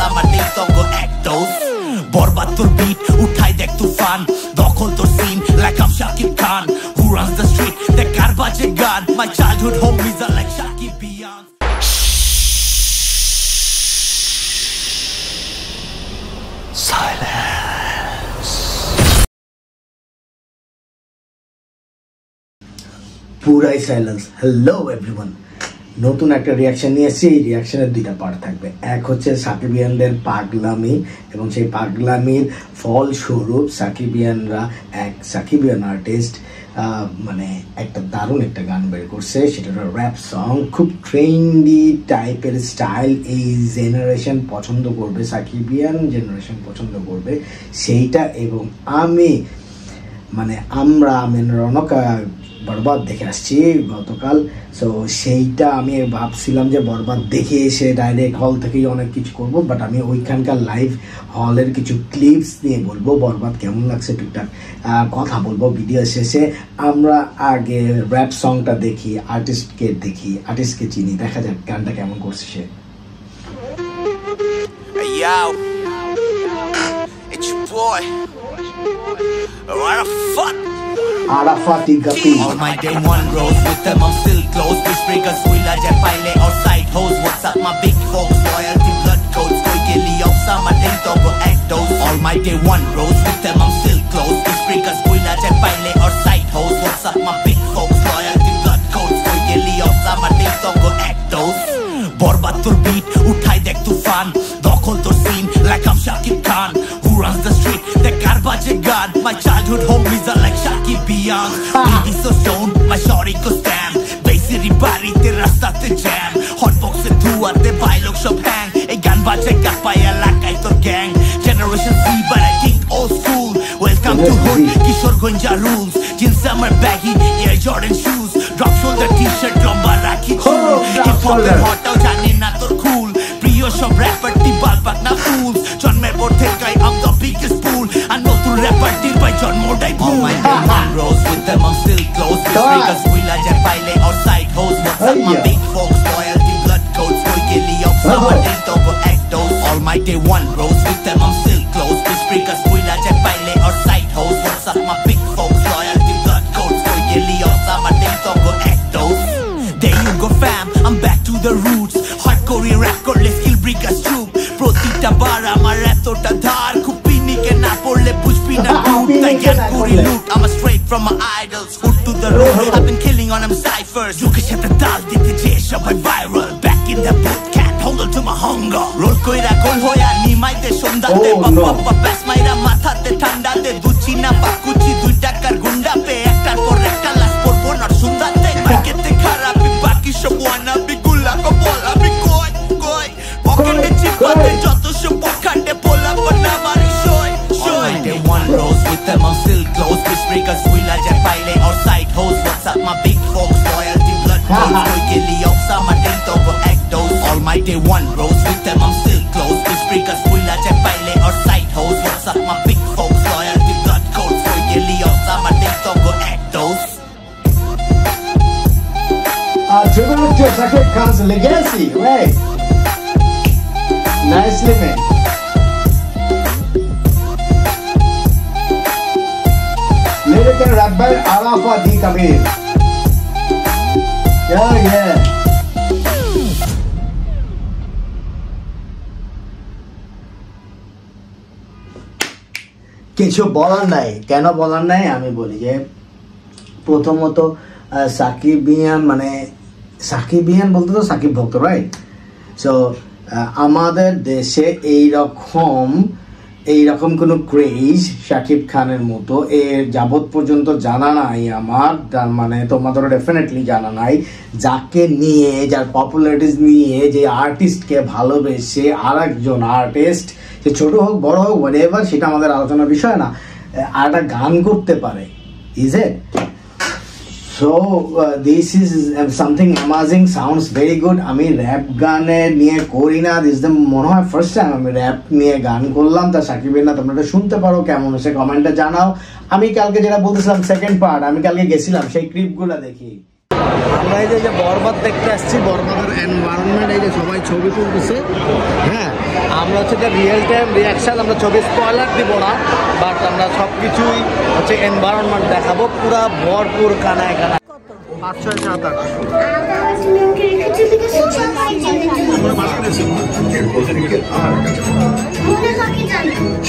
আমার নেই তঙ্গ এক ডোজ বরবাদ তোর বিট উঠাই দেখ তুফান দখল তোর scene like I'm Shakib Khan who runs the street দেখ কার বাজে গান my childhood homies are like Shakib Beyond silence পুরাই সাইলেন্স হ্যালো এভরিওয়ান নতুন একটা রিয়াকশন নিয়ে এসেছি এই রিয়াকশনের দুইটা পার্ট থাকবে এক হচ্ছে সাকিবিয়ানদের পাগলামি এবং সেই পাগলামির ফলস্বরূপ সাকিবিয়ানরা এক সাকিবিয়ান আর্টিস্ট মানে একটা দারুণ একটা গান বের করছে সেটা একটা র্যাপ সং খুব ট্রেন্ডি টাইপের স্টাইল এই জেনারেশন পছন্দ করবে সাকিবিয়ান জেনারেশন পছন্দ করবে সেইটা এবং আমরা রনক বরবাদ দেখে আসছি গতকাল সো সেইটা আমি ভাবছিলাম যে বরবাদ দেখে এসে ডাইরেক্ট হল থেকেই অনেক কিছু করব বাট আমি ওইখানকার লাইভ হলের কিছু ক্লিপস নিয়ে বলবো বরবাদ কেমন লাগছে টুকটাক কথা বলবো ভিডিও শেষে আমরা আগে র্যাপ সংটা দেখি আর্টিস্টকে চিনি দেখা যাক গানটা কেমন করছে সে Arafati Gapi. All my day one rose with them I'm still close. This breakers will I just pile or side hose. What's up my big folks? Loyalty blood codes. Koi ke liye up sama day to go act those. All my day one rose with them I'm still close. This breakers will I just pile or side hose. What's up my big folks? Loyalty blood codes. Koi ke liye up sama day to go act those. Borbat tur beat uthai dek tufan. Dokhol tur scene like I'm Shakib Khan who runs the street. The garbage gun. My childhood homies are like Shakib Beyond. Baby so stoned, my shorty ko stand. Basically bari te rasta te jam. Hotbox se dhua te bhai log shab hang. Ei gan baje ka paya lakai tor gang. Generation Z but I think old school. Welcome to hood, Kishore Gonja rules. Jeans summer baggy, Air Jordan shoes. Drop shoulder t-shirt, lomba rakhi chul. Hip hop e hot out jani na tor cool. Priyo shob rapper ti bal bak na fools. John Mebo thekai I'm the biggest fool. I know to rapper ti by John Modai All my day one rose with them I'm still close. This breakers will I just pile or side hose. What's up my big folks? Loyalty blood codes. Koi ke liye up sama day to go act those. All my day one rose with them I'm still close. This breakers will I just pile or side hose. What's up my big folks? Loyalty blood codes. Koi ke liye up sama day to go act those. There you go fam, I'm back to the roots. Hardcore rap korle skill breakers troop. Protita bar amar etota dhar khupini ke na porle bujbi na root. Taiyan kuri loot, I'm a straight from my idols. Hood to the road, I've been killing on them ciphers. You can shut the dal dite je shobai viral. Back in the boot, can't hold on to my hunger. Roll koira gol hoya nimai de shondate. Papa bas maira matha te thanda de duchi na pakuchi dui takar gunda pe ektar por ekta las porbo na sundate. Markete kharab baki shob wana bi gulla ko bola bi koi pocket chipate joto shob khande bola bana mari shoy day one rose with them I'm still close. This breakers will I just pile or side hose. What's up my big folks? Loyalty blood codes. Koi ke liye up sama day to go act those. All my day one rose with them I'm still close. This breakers will I just pile or side hose. What's up my big folks? Loyalty blood codes. Koi ke liye up sama day to go act those. Tribute to Shakib Khan's legacy, right? Nicely made. Lyric and rap by Arafati Kabir. Yeah. কিছু বলার নাই কেন বলার নাই আমি বলি যে প্রথমত সাকিবিয়ান বলতে তো সাকিব ভক্ত রাইট সো আমাদের দেশে এইরকম কোনো ক্রেজ শাকিব খানের মতো এর যাবৎ পর্যন্ত জানা নাই আমার মানে তোমাদেরও ডেফিনেটলি জানা নাই যাকে নিয়ে যার পপুলারিটিস নিয়ে যে আর্টিস্টকে ভালোবেসে আর একজন আর্টিস্ট সে ছোট হোক বড় হোক হোয়াটএভার সেটা আমাদের আলোচনার বিষয় না আর একটা গান করতে পারে is it So this is something amazing, sounds very good. আমি rap গানে নিয়ে করি না, this is the মনে হয় ফার্স্ট টাইম আমি rap নিয়ে গান করলাম। তা সাকিবের না তোমরা শুনতে পারো কেমন হয়েছে কমেন্টে জানাও। আমি কালকে যেটা বলতেছিলাম সেকেন্ড পার্ট আমি কালকে গেছিলাম সেই ক্লিপগুলো দেখি আমরা এই যে বরবাদ দেখতে আসছি, বরবাদের এনভায়রনমেন্ট, এই যে সবাই ছবি তুলতেছে। হ্যাঁ, আমরা হচ্ছে যে রিয়েল টাইম রিয়াকশান, আমরা ছবি স্পয়লার দিব না, বাট আমরা সব কিছুই হচ্ছে এনভায়রনমেন্ট দেখাবো, পুরা ভরপুর কানায় কানায়। 5, 6, 7, 8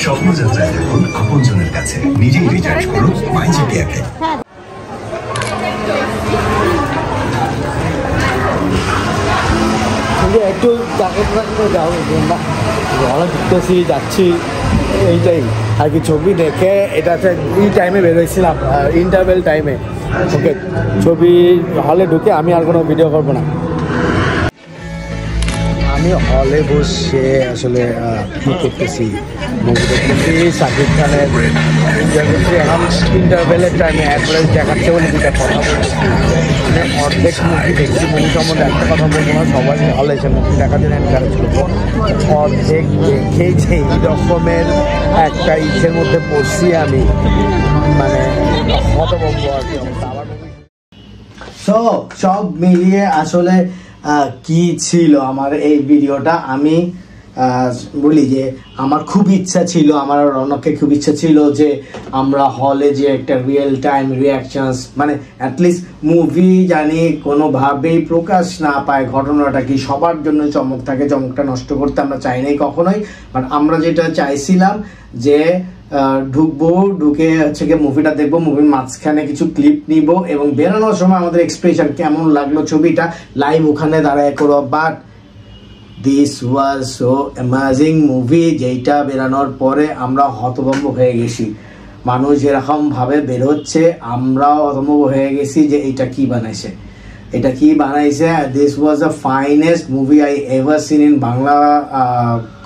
স্বপ্নযাত্রায় থাকুন আপনজনের কাছে, নিজেই রিচার্জ করুন মাইজিপি অ্যাপে। একটু আমরা ঘুরতেছি, যাচ্ছি, এইটাই আর কি। ছবি দেখে এটাতে এই টাইমে বেরোয়ছিলাম, ইন্টারভেল টাইমে। ওকে, ছবি হলে ঢুকে আমি আর কোনো ভিডিও করবো না। আমি হলে বসে আসলে কী করতেছি, মুভি দেখতেছি, শাকিব খানের এখন ইন্টারভেলের টাইমে অ্যাডভার্টাইজ দেখাচ্ছে বলে দুটা কথা বলছি। মানে অর্ধেক মুভি দেখছি, মুভি সম্বন্ধে একটা কথা বলবো না, সবাই হলে এসে মুভি দেখার জন্য এনকারেজ করবো। অর্ধেক দেখে যে এই রকমের একটা ইচ্ছের মধ্যে পড়ছি আমি, মানে হতভম্ব আর কি অবস্থা। আমার সব মিলিয়ে আসলে কি ছিল আমার এই ভিডিওটা, আমি বলি যে আমার খুব ইচ্ছা ছিল, আমার রৌনককে খুব ইচ্ছা ছিল যে আমরা হলে যে একটা রিয়েল টাইম রিয়াকশনস, মানে অ্যাটলিস্ট মুভি জানি কোনোভাবেই প্রকাশ না পায় ঘটনাটা কি, সবার জন্য চমক থাকে, চমকটা নষ্ট করতে আমরা চাই নাই কখনোই। বাট আমরা যেটা চাইছিলাম যে ঢুকবো, ঢুকে হচ্ছে গিয়ে মুভিটা দেখবো, মুভির মাঝখানে কিছু ক্লিপ নিব এবং বেরোনোর সময় আমাদের এক্সপ্রেশন কেমন লাগলো ছবিটা লাইভ ওখানে দাঁড়ায় করো। But this was so amazing movie, যেইটা বেরানোর পরে আমরা হতভম্ব হয়ে গেছি। মানুষ যেরকমভাবে বেরোচ্ছে আমরাও হতভম্ব হয়ে গেছি যে এইটা কি বানাইছে, এটা কি বানাইছে। This was the finest movie I ever seen in Bangla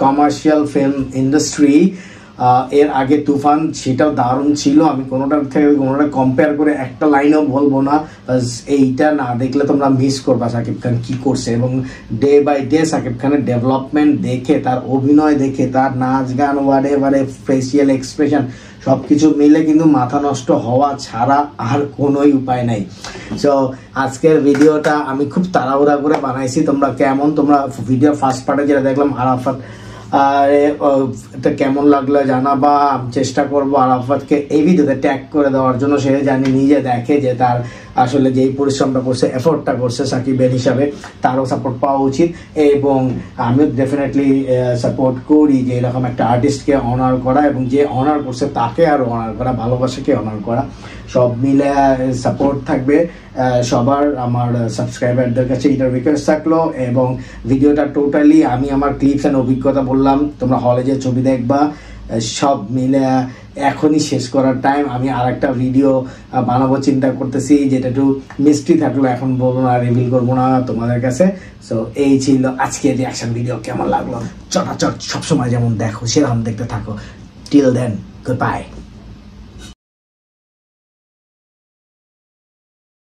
commercial film industry. এর আগে তুফান, সেটাও দারুণ ছিল, আমি কোনোটার থেকে কোনোটা কম্পেয়ার করে একটা লাইনও বলবো না। এইটা না দেখলে তোমরা মিস করবা শাকিব খান কি করছে, এবং ডে বাই ডে শাকিব খানের ডেভেলপমেন্ট দেখে, তার অভিনয় দেখে, তার নাচ গান, ওয়ারেভারে ফেসিয়াল এক্সপ্রেশন সব কিছু মিলে কিন্তু মাথা নষ্ট হওয়া ছাড়া আর কোনোই উপায় নাই। সো আজকের ভিডিওটা আমি খুব তাড়াহুড়া করে বানাইছি। তোমরা ভিডিও ফার্স্ট পার্টে যেটা দেখলাম আরাফাত, আর এটা কেমন লাগলো জানাবা। আমি চেষ্টা করবো আরাফাতকে এই ভিডিওতে ট্যাগ করে দেওয়ার জন্য, সে জানি নিজে দেখে যে তার আসলে যেই পরিশ্রমটা করছে, এফোর্টটা করছে সাকিবের হিসাবে, তারও সাপোর্ট পাওয়া উচিত। এবং আমি ডেফিনেটলি সাপোর্ট করি যে এরকম একটা আর্টিস্টকে অনার করা, এবং যে অনার করছে তাকে আরও অনার করা, ভালোবাসাকে অনার করা, সব মিলে সাপোর্ট থাকবে সবার। আমার সাবস্ক্রাইবারদের কাছে এটার রিকোয়েস্ট থাকলো। এবং ভিডিওটা টোটালি আমি আমার ক্লিপস অ্যান্ড অভিজ্ঞতা বললাম, তোমরা হলে যে ছবি দেখবা, সব মিলে এখনই শেষ করার টাইম। আমি আর একটা ভিডিও বানাবো চিন্তা করতেছি, যেটা একটু মিস্ট্রি থাকলো, এখন বলবো না, রিভিল করবো না তোমাদের কাছে। সো এই ছিল আজকের রিয়াকশন ভিডিও। কেমন লাগলো চটাচট সবসময় যেমন দেখো সেরকম দেখতে থাকো। Till then, good by.